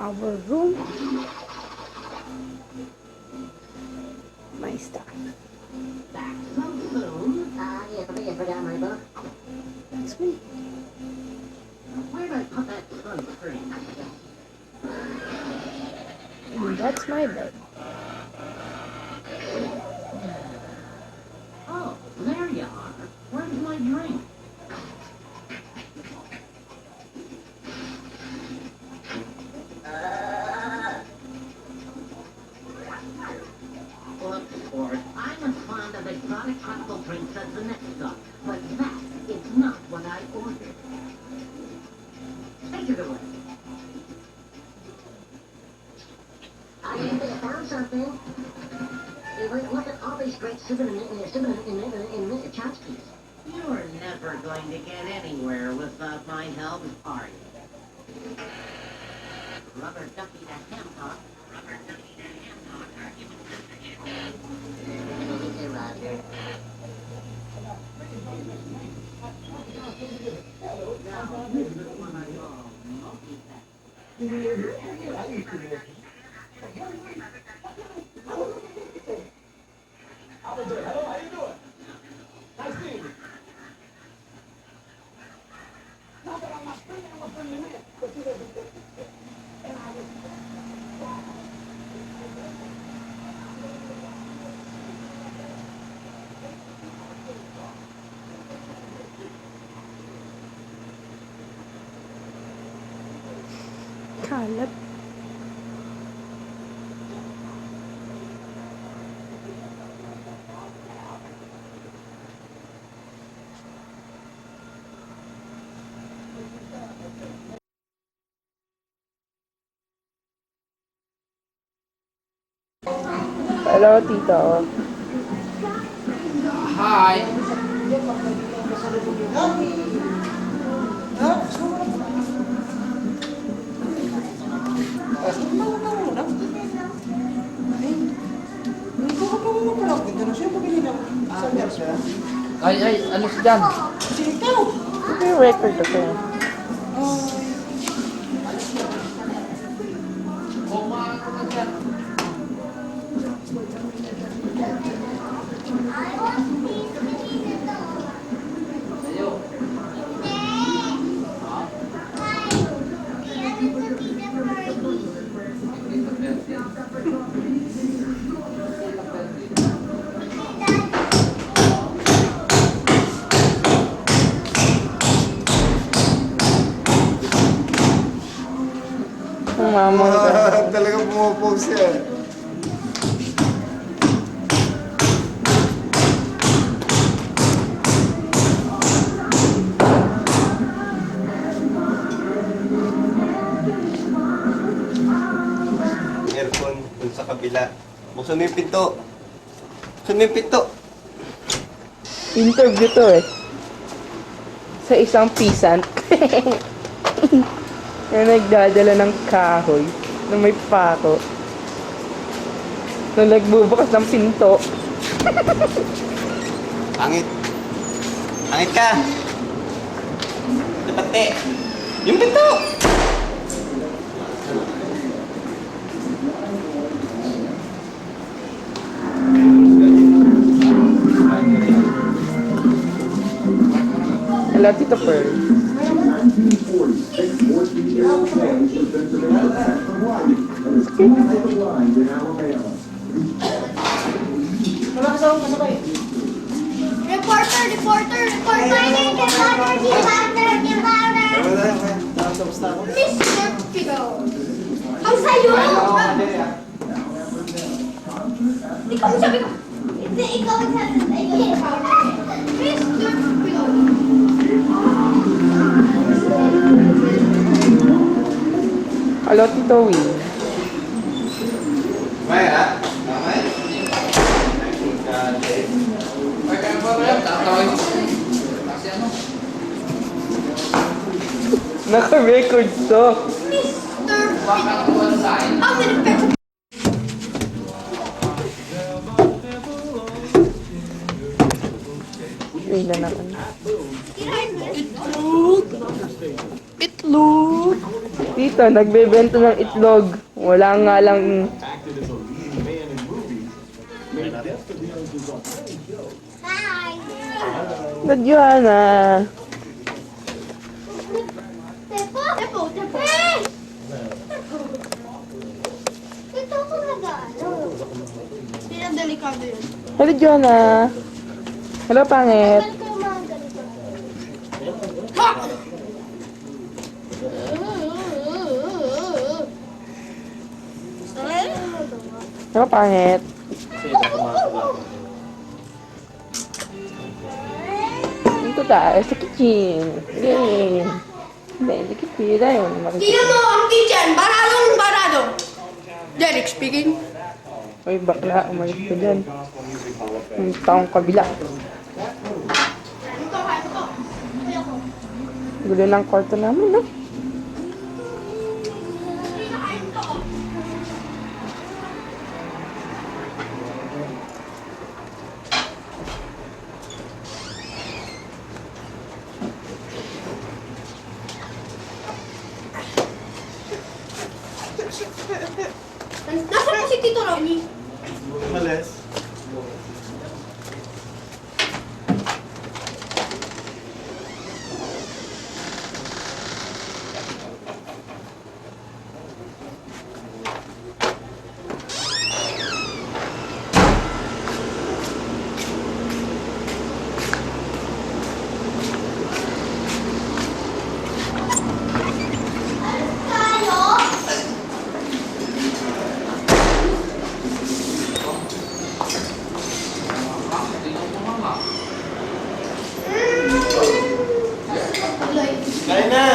our room. My stuff. Back so soon? Yes, I think I forgot my book. That's me. Where did I put that sunscreen? And that's my bed. Oh, there you are. Where's my drink? Look, sport, I'm as fond of exotic tropical drinks as the next dog, but that is not what I ordered. Take it away. I think I found something. Look at all these great souvenirs in Mr. Chomsky's. You're never going to get anywhere without my help, are you? Rubber ducky to ham hock. Rubber ducky to ham hock. Roger. Hello, how you doing? Nice seeing you. Now that I'm not free, I'm a friendly man. But you doesn't think. And I was. Kalat. Hello, Tito. Hi. Ay, ano si Dan? Ito yung record ko sa'yo. Ang mama ko. Talagang pumapose yan. Aircon dun sa kabila. Buksan mo yung pinto. Buksan mo yung pinto. Interview to eh. Sa isang pisant. Na nagdadala ng kahoy na may pako. Na nagbubukas ng pinto. Pangit. Pangit ka. Dapate. Yung pinto. Hello, Tito Pearl. Reporter! Reporter! Mr. Pigo! Ang sayo! Ikaw ang sabi ko! Hindi, ikaw ang sabi ko! Mr. Pigo! Hello, Tito Win. Maya, Naka-record to. Mr. Pigo! Ang minipet! Uy na naman. Kirain mo! Itlog! Itlog! Tito, nagbebenta ng itlog. Wala nga lang... Hi! Na Joanna. Tepo! Tepo! Tepo! Ito ako nag-ano. Hindi na delikado yun. Hello, Joanna. Hello, pangit. Tagal ko yung mga ganito. Ha! Hello, pangit. Dito tayo sa kitchen. Yay! Hindi, sa kitchen tayo. Tingnan mo ang kitchen! Baradong barado! Derek speaking. Uy, bakla. Umalis ka dyan. Yung taong kabila. Ito, kaya ko. Kaya ko. Gulo ng kwarto namin, no? Nasaan mo si Tito Ronnie? Malas. Tayo? Kaya na!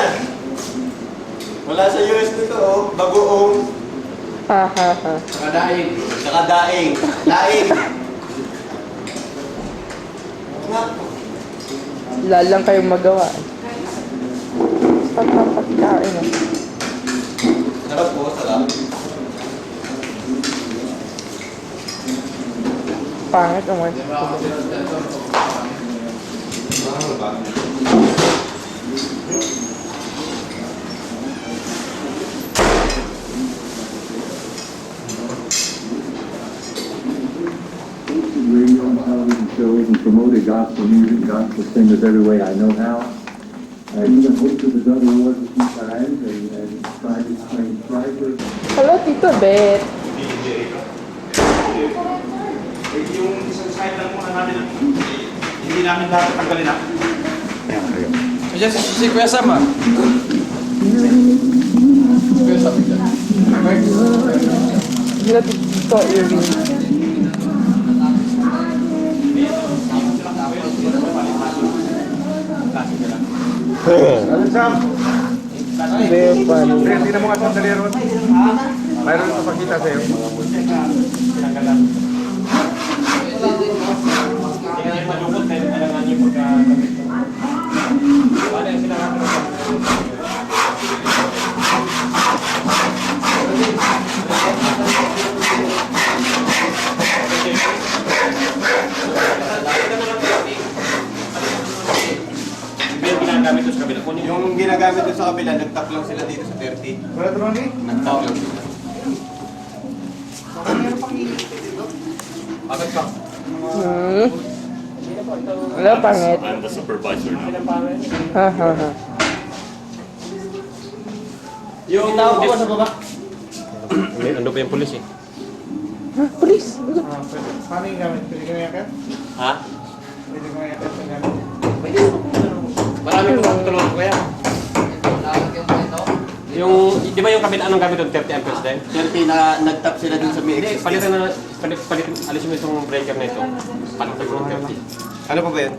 Wala sa US nito, oh. Bagoong. Ha, ha, ha. Nakadaing. Saka daing. Daing. Nga. Wala lang kayong magawa. Pagkakain, eh. Sarap po, sarap. Pangit, umalis ka dyan. Ano ba? Radio and television shows and promoted gospel music, gospel singers every way I know how. I even hosted the Dove Awards a few times and tried to train strikers. Hello, Tito Bet. Yung isang side lang muna namin, hindi namin dapat tanggalin ha. Ayan si Kuya Sam ah. Kuya Sam dyan. Hello, Tito Irving. Ano Sam? Very funny. Tingnan mo nga sandali ron. Mayroon ito pakita sa'yo. Tinanggalan. Hindi na yung malukot dahil alangan niyo pagkakabit. Ano yung sinakapit? Yung ginagamit doon sa kabila. Yung ginagamit doon sa kabila, nagtap lang sila dito sa 30. Wala ito rin? Nagtap lang sila. Bakit ka? Hello, pangit. I'm the supervisor now. Ha, ha, ha. Yung tao ko sa baba. Ano pa yung pulis eh? Ha, police. Paano yung gamit? Pwede ka na yakit? Ha? Pwede ka na yakit yung gamit? Marami kong tulungan ko kaya. Yung, di ba yung kabila, anong gamit doon? 30 amperes din? 30 na nagtap sila dun sa may Hindi, existing. palitan na, alisin mo itong breaker na ito. Palitan mo ng 30. Ano pa ba yan?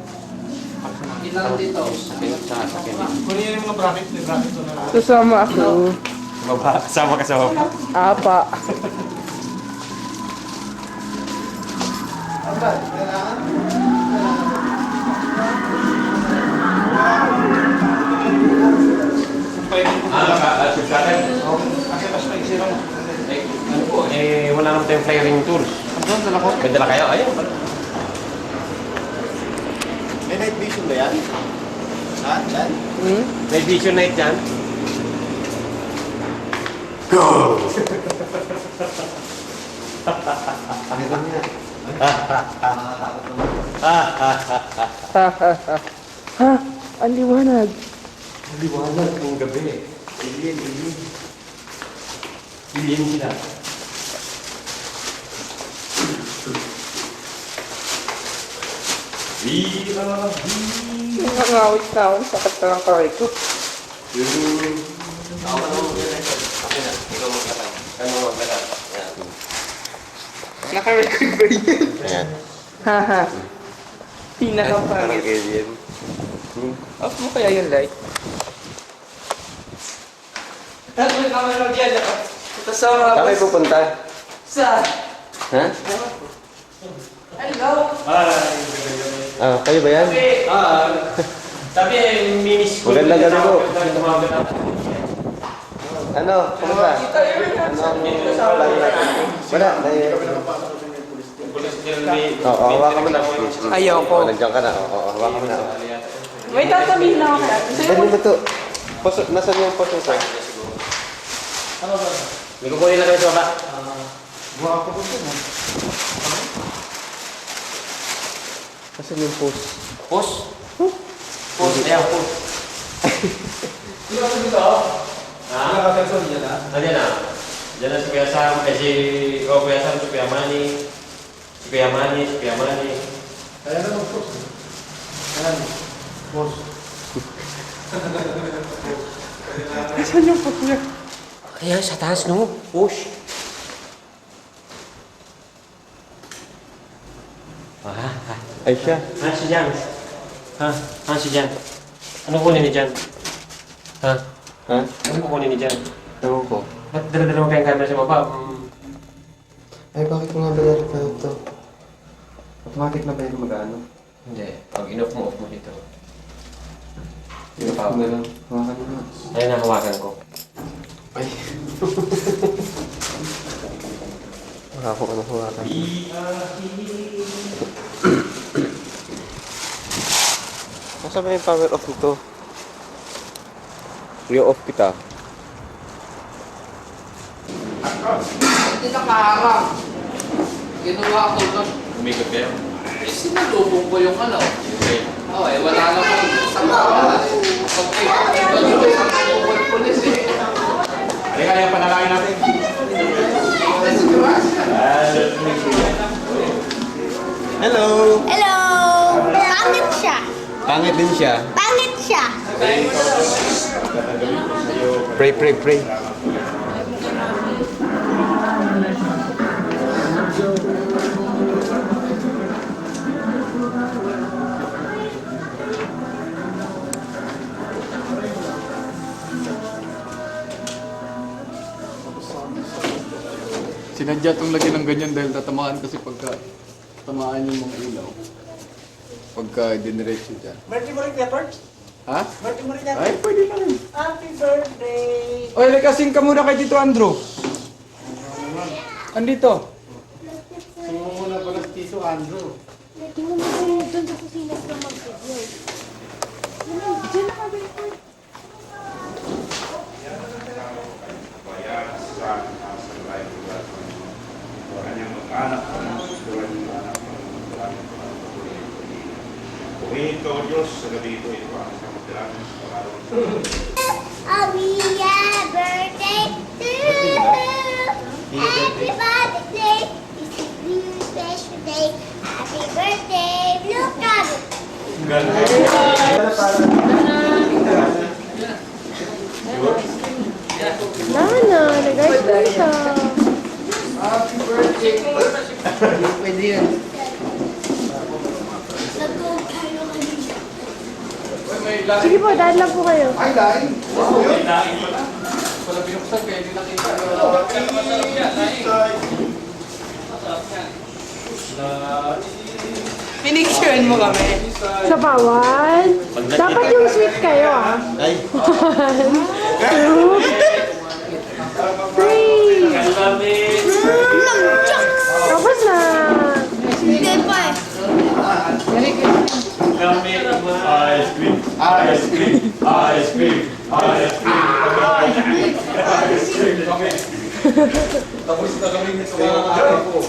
Ilan dito? Sa akin. Kunin yung mga bracket, yung bracket doon na lang. Susama ako. Baba, kasama ka sa baba. Apa. Kasi mas may isira mo. Ano po, wala naman tayong flaring tools. Doon, dala ko. May dala kayo? Ayun. May night vision ba yan? Ha? Yan? Hmm? May vision night dyan. Meron niya. Ha? Ang liwanag. Liwanag ng gabi. Alien, alien. Bilhin sila. Nangawit na ako. Sakit na lang kaway ko. Ako na mo yun. Okay na. Ikaw magkatan. Kano magkatan. Yan. Naka-record ba yun? Ayan. Haha. Parang Pinaka-pangit. alien. Off mo kaya yung light? Tapos may camera dyan. Kasama Saan kayo pupunta? sa... Ha? Hello? Ah, kayo ba yan? Sabi, minis ko. Magandang gabi po. Tumagot ako. Ano? Kumusta? Ano ang plano natin? Wala. Oo, hawakan mo na. Ayoko. Oo, nandiyan ka na. Oo, hawakan mo na. May tatabihin na ako kaya. Dali mo to. Nasaan yung poso sa? May kukunin na kayo sa baba. Nasaan yung post? Pus? Pus? Ayan, pus. Sino ka dito? Ha? Sino ka person niya na? Nandiyan na. Diyan na si Kuya Sam, Kuya Sam, si Kuya Manny. Si Kuya Manny, si Kuya Manny. Kaya na mag-post. Ayan. Post. Saan yung post niya? Kaya sa taas, no? Push. Ay siya. Si Jan. Si Jan. Ano kunin ni Jan? Ha? Ano kukunin ni Jan? Ewan ko. Ba't dala-dala mo kayong camera sa baba? Ay, bakit mo nga ba ito? Automatic na ba yung mag-ano? Hindi. Pag in-off mo, off mo dito. Yung ako na lang. Hawakan mo na. Ayun na, hawakan ko. Ay. Ako ka na hawakan. Nasa ba yung power off nito? I-off kita. Hindi nakaharap. Ginawa ko doon. Umikot kayo? Eh, sinalubong ko yung ano. Oh, eh, wala naman isang kawalan. Pag-ikot doon, may isang tumukol pulis eh. Halika na yung panalangin natin. Hello! Hello! Pangit siya. Pangit din siya. Pangit siya. Pray, pray, pray. Sinadya itong lagyan ng ganyan dahil tatamaan kasi pagka tamaan yung mga ilaw. Pagka diniretso dyan. Birthday mo rin, Pepper? Ha? Birthday mo rin natin. Ay, pwede na rin. Happy birthday! Oy, kasing ka muna kay Tito Andrew. Andito. Sumuna pala si Tito Andrew. Hindi mo masunod doon sa kusinas na mag-video. Diyan na mag-record. Pumito Diyos sa gabi ito ang isang magdalangin sa pangalan ng Happy birthday to you! Happy birthday! This is really special day. Happy birthday, Blue Card! Nana, nag-guys mo siya. Happy birthday. Pwede yan. Sige po, dahil lang po kayo. Ay, lain. Wow, yun. Wala binuksan kaya hindi nakita. Pinicturean mo kami. Sa bawal. Dapat yung sweet kayo ah. Ay. 1, 2, 3. Tapos na. Hindi pa eh. Ice cream, ice cream, ice cream. Tapos na kami nito mga po.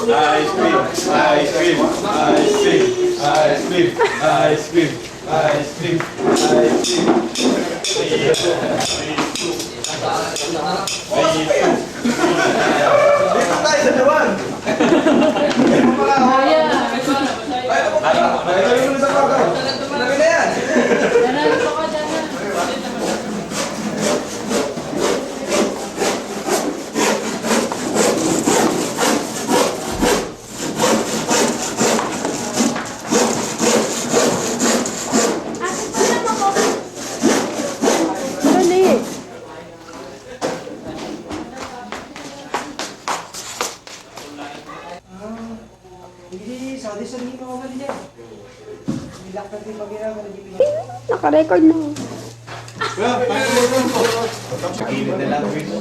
Ice cream, ice cream, ice cream, ice cream, ice cream, ice cream, ice cream. Dito tayo sa Japan! Tayo muna sa kakaw. Lagi na yan! Dali. Naka-record na.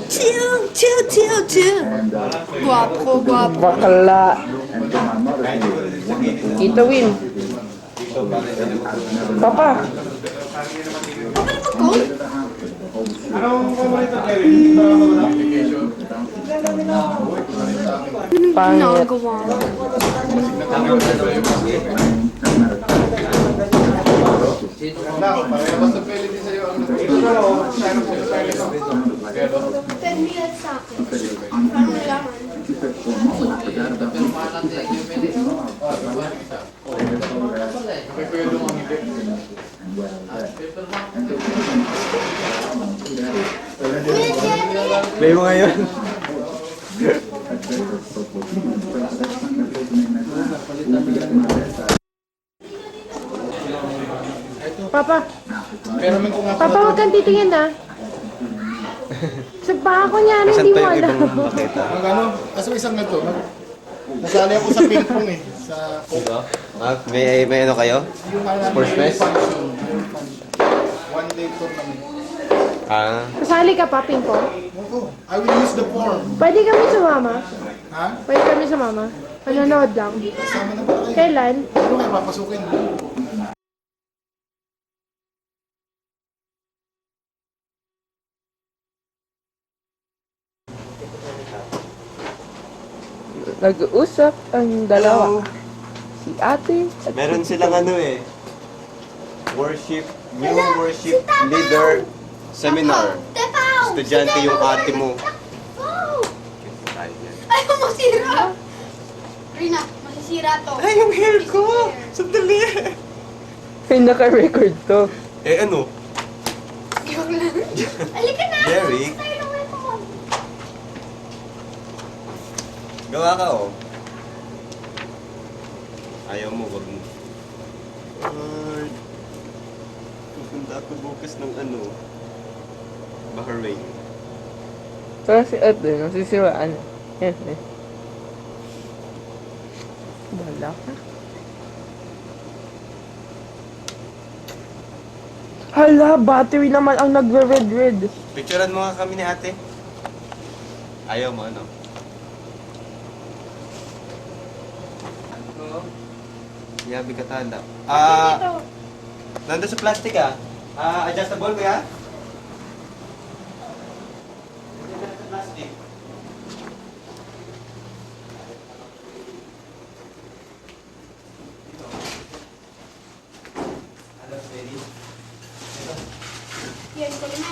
Chill, chill, chill, chill. Guwapo, guwapo. Bakla. Ito, Win. Papa. Anong paborito, Kevin? Pangit. Basta pwede din sa'yo ang 10 minutes sa akin. Parang laman. May pwede mong hindi. Play mo ngayon. Papa. Pero may kung Papa, huwag kang titingin na. Sa bako niya, hindi mo alam. Ang ano, kasi isang ganito, nasali ako sa ping pong eh. Sa May ano kayo? Sports fest? one day tournament. Ah. Kasali ka pa, Pingko? Oo, I will use the form. Pwede kami sumama. Ha? Pwede kami sumama. Manonood lang. Kasama na ba kayo? Kailan? Ano kayo papasukin? Nag-uusap ang dalawa. Si ate at Meron silang ano eh. Worship, new worship leader seminar. Tepaw! Estudyante yung ate mo. Oh! Ayaw masira! Rina, masisira to. Ay, yung hair ko! Sandali! may naka-record to. Eh ano? Joke lang. Halika na! Derek? Tayo ng welcome. Gawa ka oh. Ayaw mo, wag mo. Lord, pupunta ako bukas ng ano, Bahrain. Pero si ate, nasisiraan. Yan eh. Wala ka. Hala, battery naman ang nagre-red-red. Picturean mo nga kami ni ate. Ayaw mo ano? Yabi ka tanda. Nandun sa plastic adjustable kaya? Nandun sa plastic. Yan, ko na.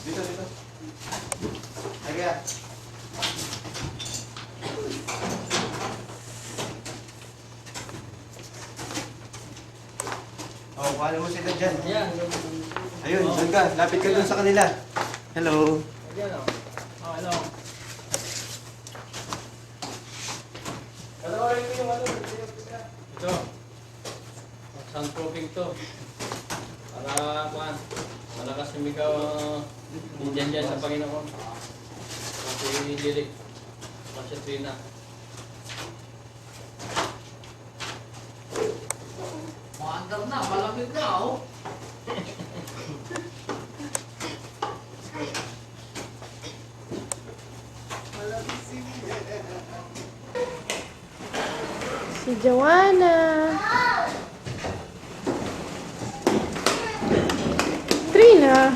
Dito, dito. Kaya. Oh, paano mo sila dyan? Ayun, doon ka. Lapit ka doon sa kanila. Hello. Hello. Ito. Soundproofing to. Para kuhan. Malakas sumigaw dyan sa Panginoon. Kasi lirik. Kasi Trina. Maandar na, malamig na oh. Si Joanna. Trina.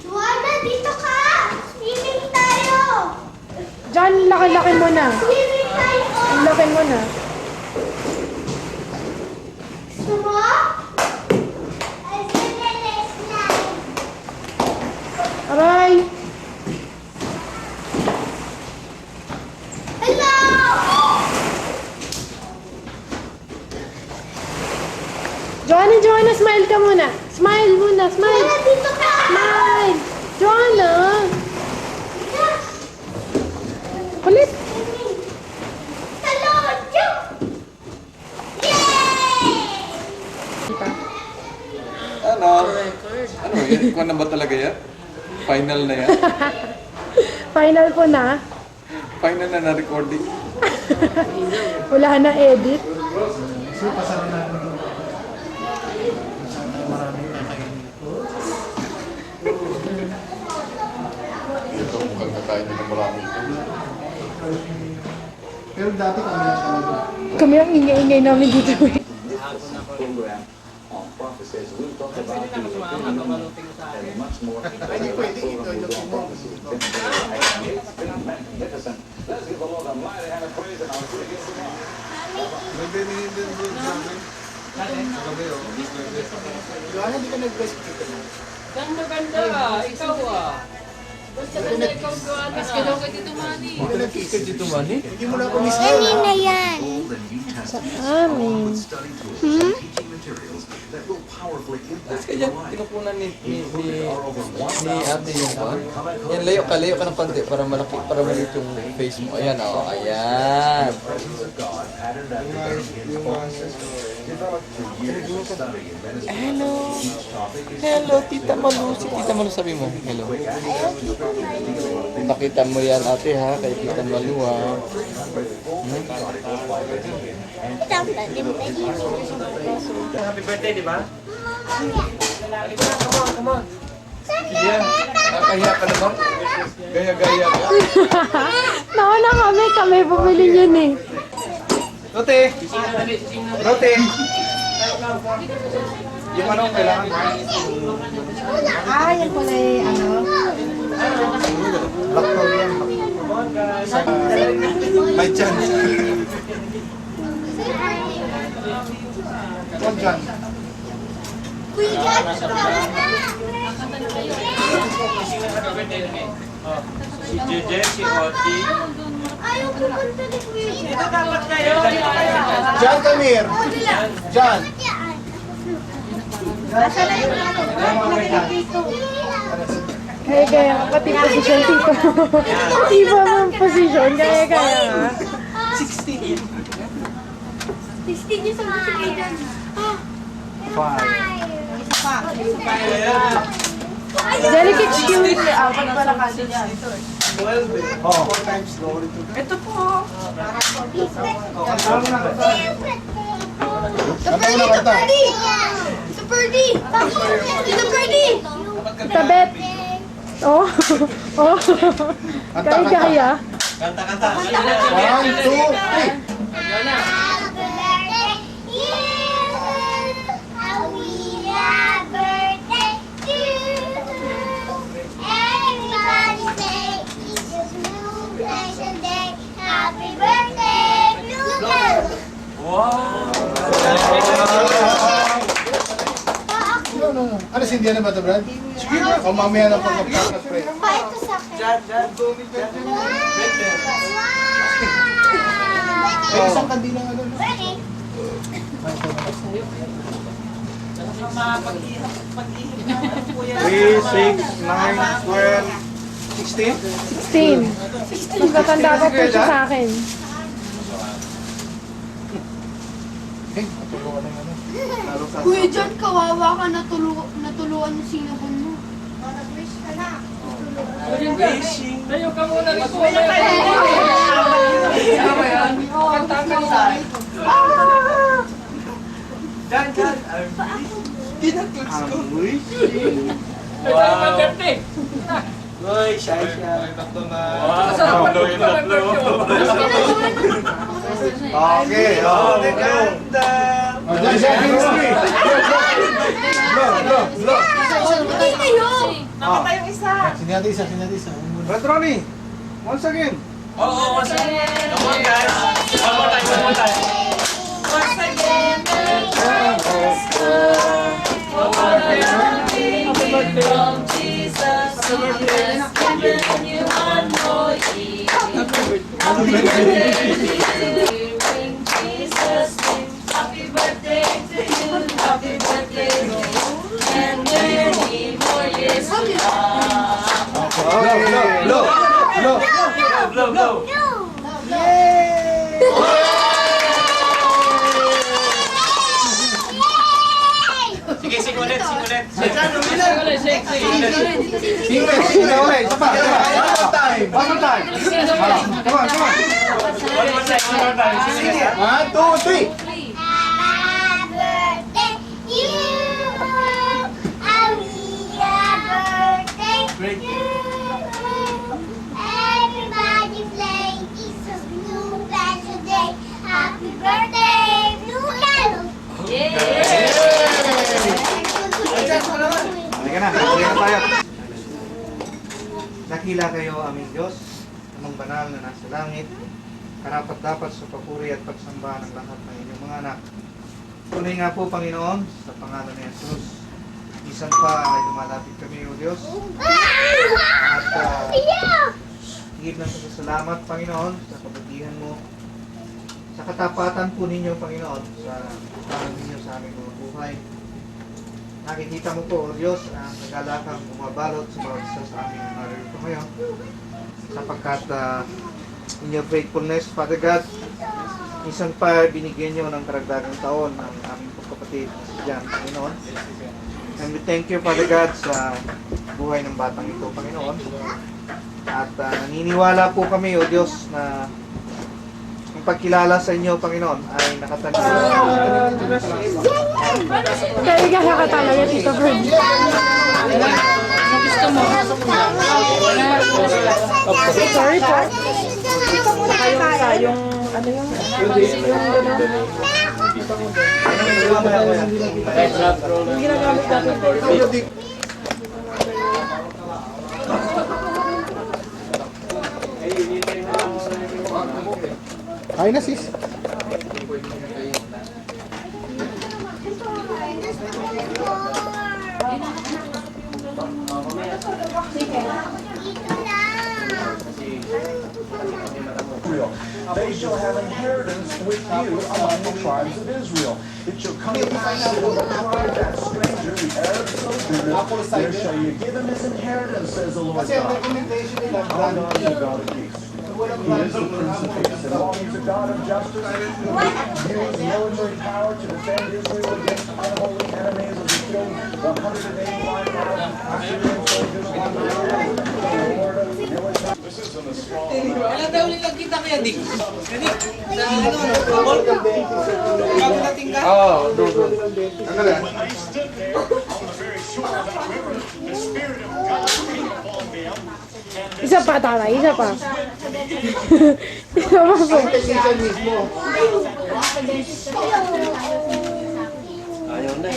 Joanna, dito ka! Swimming tayo! Diyan, laki-laki mo na. Swimming tayo! Ang laki mo na. Gusto mo? Ay, slide. Aray! Hello! Joanna, smile ka muna. Smile muna, smile. Joanna, dito ka! Smile! Joanna! Kulit! Hello! Jump! Yay! Ano? Ano yan? Ikaw na ba talaga yan? Final na yan? Final po na. Final na na-recording. Wala na edit. Ito mukhang kakain na ng marami ito. Pero dati kami lang talaga. Kami ang ingay-ingay namin dito. program on prophecies. We'll talk about the and much more. Magnificent. Let's give the Lord a mighty hand of praise and I'll see you tomorrow. Joanna, di ka nag-bless dito na? Ganda, ikaw Basta ganda ikaw gawa. Mas ka daw kay Tito Manny. Di ka nag-kiss ka dito, Manny? Hindi mo na ako miss Kanina yan. Sa amin. Tapos kaya tinupunan ni ate yung pa. Yan, layo ka ng konti para malaki, para maliit yung face mo. Ayan, oh, ayan. Hello. Hello, Tita Malu. Si Tita Malu sabi mo. Hello. Nakita mo yan ate ha, kay Tita Malu ha. Happy birthday, di ba? Nakahiya ka naman. Gaya-gaya ka. Nauna kami bumili yun eh. Rote! Rote! Yung ano kailangan mo? Yan pala eh, ano. Laktaw yan. May chance. Huwag dyan. Kuya John, tama na. Si Jeje, si Oti. Ayaw pupunta ni Kuya John. John, come here. John. Kaya pati position dito. Iba mo ang position, kaya ha. 16 yung sabi si Kuya John. Delicate cute. Oh, 4 times slow. Ito po. Tabet. Oh. Oh. Kaya. Kanta. 1, 2, 3. Happy birthday to you! Ano, si Indiana ba ito, Brad? Sige na. O mamaya na pagkapag-spray. Pa, ito sa akin. May isang kandila nga doon. Ready? 3, 6, 9, 12, 16? 16. Mas matanda pa po siya sa akin. Kuya John, kawawa ka, natuluan yung sinabon mo. Nag-wish ka na. Tayo ka muna rin po. Tama yan. Kanta ka sa akin. Jan, I'm wishing. Wow. Uy, shy siya. Tatlo na. Tatlo, tatlo. Okay, oh, ganda. Nakatay yung isa. Sinadisa. Brad Ronnie, once again. Oo, once again. Come on, guys. One more time. Once again, from Jesus, He has given you one more year. Happy birthday to you, in Jesus' name. Happy birthday to you, happy birthday to you, and many more years to come. Blow. Sige, sing ulit. One more time. Come on. One more time. Sige. 1, 2, 3. Everybody play, it's a blue special day. Happy birthday, Blue Yellow! Halika na tayo. Nakila kayo, aming Diyos, amang banal na nasa langit, karapat-dapat sa papuri at pagsamba ng lahat ng inyong mga anak. Tunay nga po, Panginoon, sa pangalan ni Jesus, isan pa ay lumalapit kami, O Diyos. At higit ng salamat, Panginoon, sa kabutihan mo, sa katapatan po ninyo, Panginoon, sa pagkakas ninyo sa aming mga buhay. Nakikita mo po, O Diyos, ang kagalakang bumabalot sa bawat isa sa aming narito ngayon. Sapagkat in your faithfulness, Father God, minsan pa binigyan nyo ng karagdagang taon ang aming pagkapatid na si Jan, Panginoon. And we thank you, Father God, sa buhay ng batang ito, Panginoon. At naniniwala po kami, O Diyos, na ang pagkilala sa inyo, Panginoon, ay nakatanim. Kaya ka talaga, Tito Fred. Gusto mo? Sorry po. Yung ano yung ginagamit natin. Ay na sis. They shall have inheritance with you among the tribes of Israel. It shall come to pass that when the tribe, that stranger, the Arab sojourner, there shall you give him his inheritance, says the Lord Kasi ang God. recommendation nila, Our God is a God of peace. He is the Prince of Peace, and while He's a God of justice, He used military power to defend Israel against unholy enemies as He killed 185,000 Assyrian soldiers on the road. The Lord of military. This isn't a small amount. Kailan tayo ulit nagkita kaya, Dick? Dick, sa ano, bubol? Bago nating ka? Oo, doon. Ano na? When they stood there on the very shore of that river, the Spirit of God came upon them. Isa pa, tatay. Isa pa. Isa pa po. Technician mismo. Ayaw na.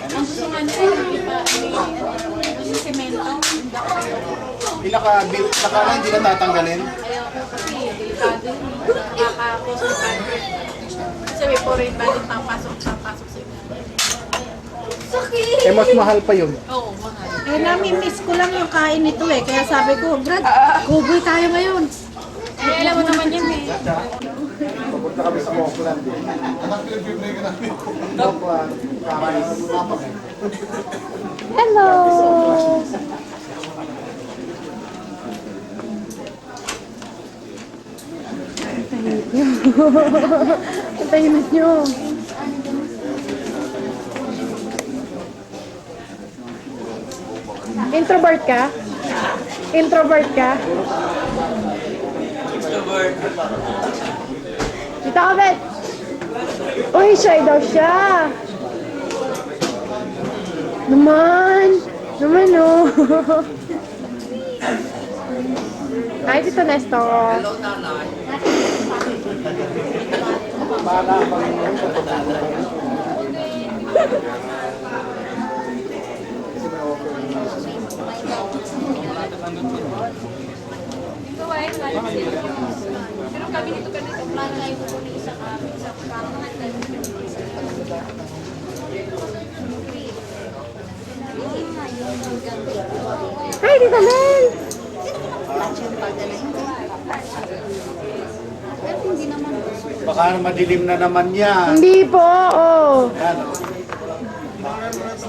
Ang gusto nga nila, yung semento, Pinaka-built na ka lang, hindi na tatanggalin. ayaw ko kasi delikado yun. Nakakakos ng budget. Sabi po rin budget papasok sa sakit! Mas mahal pa yun. Oo, mahal. Eh, nami-miss ko lang yung kain nito eh. Kaya sabi ko, Brad, kuboy tayo ngayon. Eh, alam mo naman yun eh. Papunta kami sa Auckland eh. Anak, pinag-play ka namin. Auckland, kakain sa tapak eh. Hello! Ang tahimik nyo. Introvert ka? Introvert ka? Extrovert. Tita Kabet! Uy, shy daw siya! Naman! Naman no. Hi, Tito Nestor. Hello, nanay. Pero kami dito plano na yung isa kami sa Hi, Tito Mel. Baka madilim na naman yan. Hindi po, oh. Yan, oh.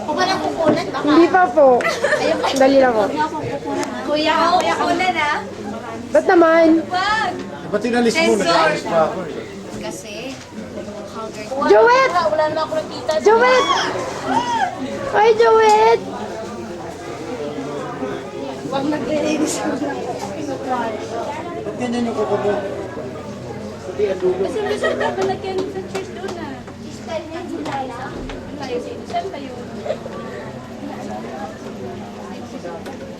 Kung walang kukunan, baka. Hindi pa po. Dali lang po. Kuya, kukunan ah. Ba't naman? Wag! Ba't tinalis mo? Nag-alis pa ako eh. Kasi, Joet! wala naman ako nakita. Joet! Hi, Joet! Wag nag-release. Ba't ganyan yung kuko mo? Hindi, ang dulo. Kasi minsan babalagyan sa church doon na. Style niya, Julia. Tayo sa inusal tayo.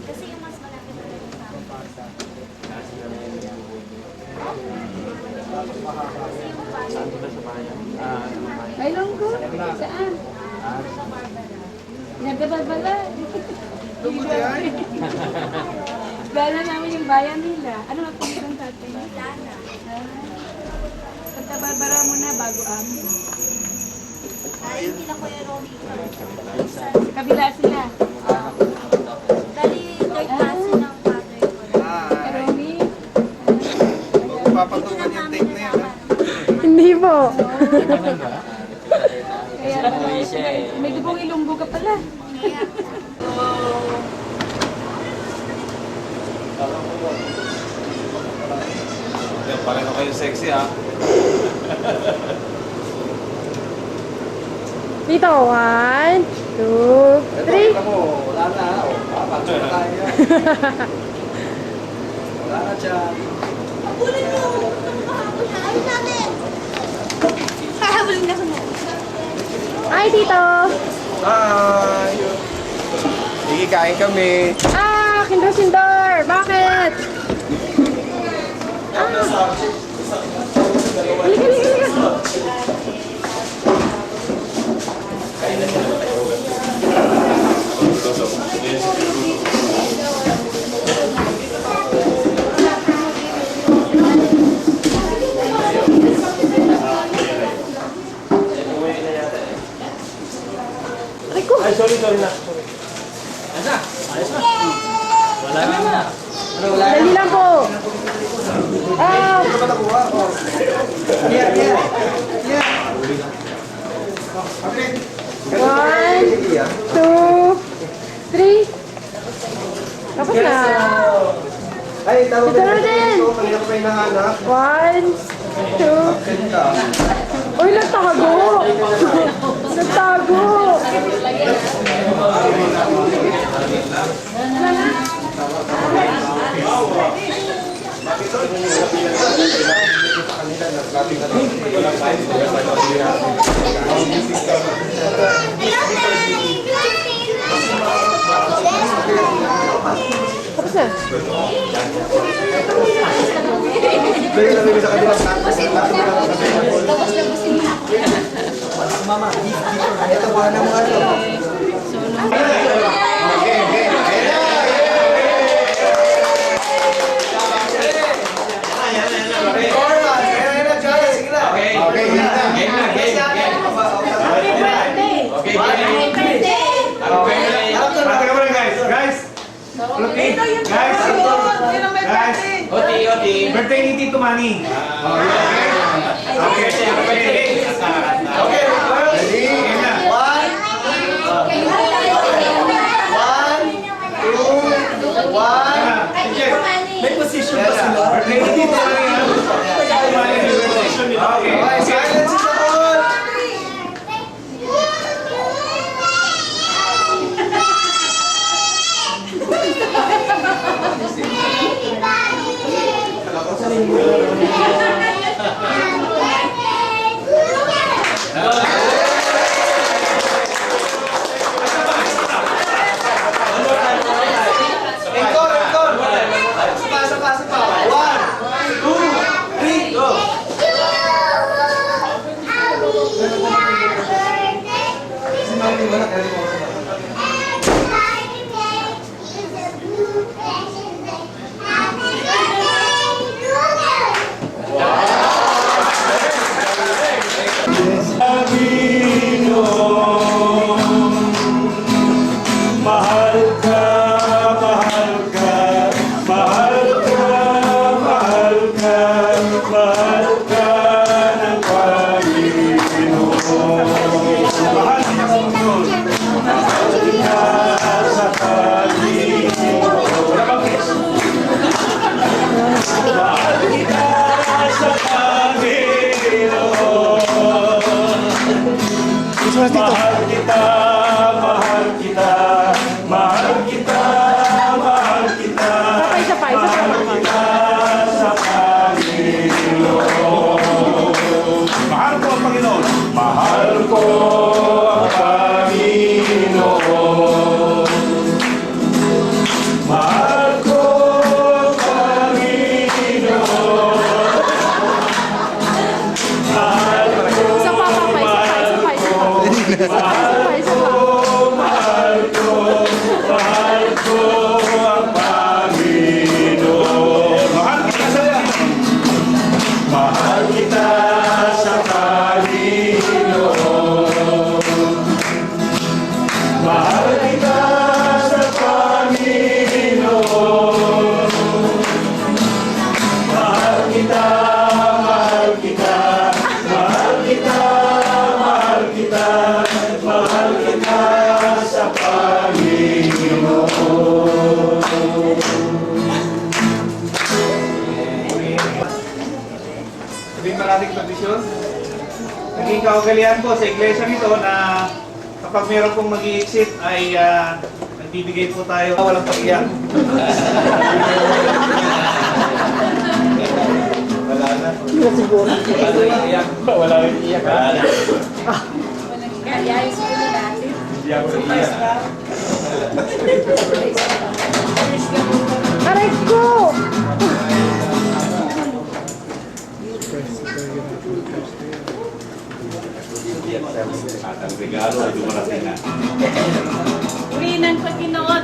Kasi yung mas malaki talaga sa Ay, longgo. Saan? Nagababala. Bala namin yung bayan nila. Ano ang pumuntan natin? Lana. Pagtabarbara mo na bago amin. Ay, hindi na Kuya Romy. Sa kabila sila. Dali, third class ng father ko. Kuya Romy. Papatungan yung tape na yan, ha? Hindi po. Kaya may dubong ilunggo ka pala. Yan, pareho kayo sexy ha. Dito, 1, 2, 3. Wala na. Papatso na tayo. Wala na dyan. Habulin mo! Habulin natin! Hahabulin na ko na. Hi, Tito! Hi! Sige, kain kami. Ah, kindor-sindor! Bakit? Ah! Halika, halika, halika! Ay, sorry na. Sorry. Ayos na. Wala na. Dali lang po! Ah! One, two, three. Tapos na. Ay, tawag Ito na din. Kanina ko may nahanap. 1, 2. Uy, nagtago! Nagtago! Tapos na. Balik lang sa kabilang Mama, ito ba na mga ano? Birthday ni Tito Manny. Okay. Ready? 1, 2, 1. May position pa sila. Birthday ni Tito Manny. Tito Manny, position nila. Okay, silence is all. kaugalian po sa iglesia nito na kapag meron pong mag-i-exit ay nagbibigay po tayo walang pag-iyak. Wala na. Siguro. Wala rin iyak. Kaya yung sila natin. Hindi ako iyak. Aray ko! At ang regalo ay dumarating na. Uri ng Panginoon.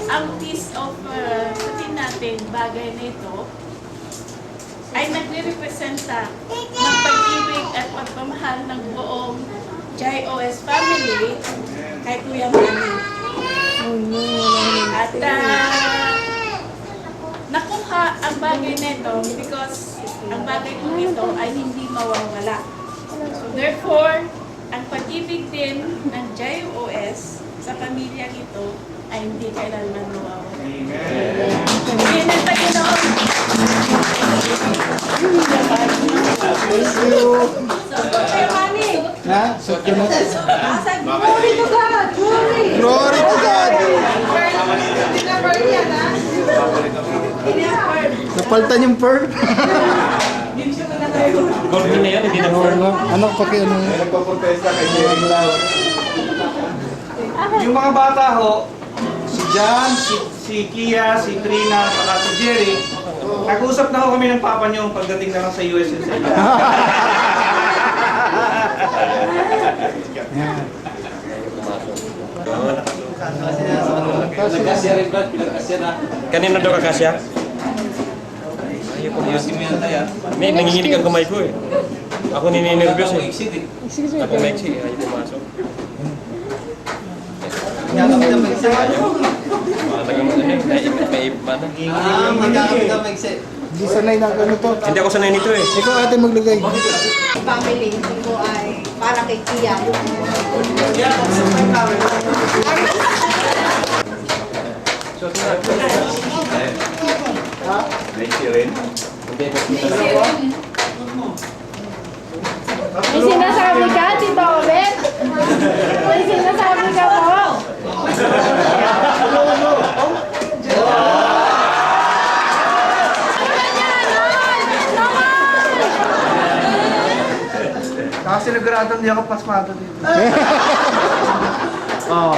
Ang piece of sabihin natin, bagay na ito, ay nagre-representa ng pag-ibig at pagmamahal ng buong JOS family kay Kuya Manny. At nakuha ang bagay na ito because ang bagay po ito ay hindi mawawala. So therefore, ang pag-ibig din ng JOS sa pamilyang ito ay hindi kailanman mawawala. Amen ang Panginoon. Thank you. Kuya Manny. Ha? So, Glory to God! Glory! Glory to God! Napaltan yung pearl. Golden na yan, hindi na Pearl lang. Ano paki ano? May nagpaprotesta kay Jerry Lau. Yung mga bata ho, si John, si Kia, si Trina, saka si Jerry, nag-usap na ho kami ng papa niyo pagdating na lang sa US yun sa inyo. Nagkasya rin ba? Pinagkasya na. Kanino daw kakasya? Ayaw ko ayusin mo yan tayo. May nanginginig ang kamay ko eh. Ako nininervyos eh. Exit eh. Ako maiksi, ayaw pumasok. Magamit ang mag-exit. Matagang may mana. Magamit ang mag-exit. Hindi sanay na ano to. Hindi ako sanay nito eh. Ikaw ate maglagay. Family, ito ay para kay Kia. Maiksi rin. May sinasabi ka, Tito Obet? May sinasabi ka po? Kasi sigurado hindi ako pasmado dito. Oh,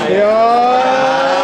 Ayun!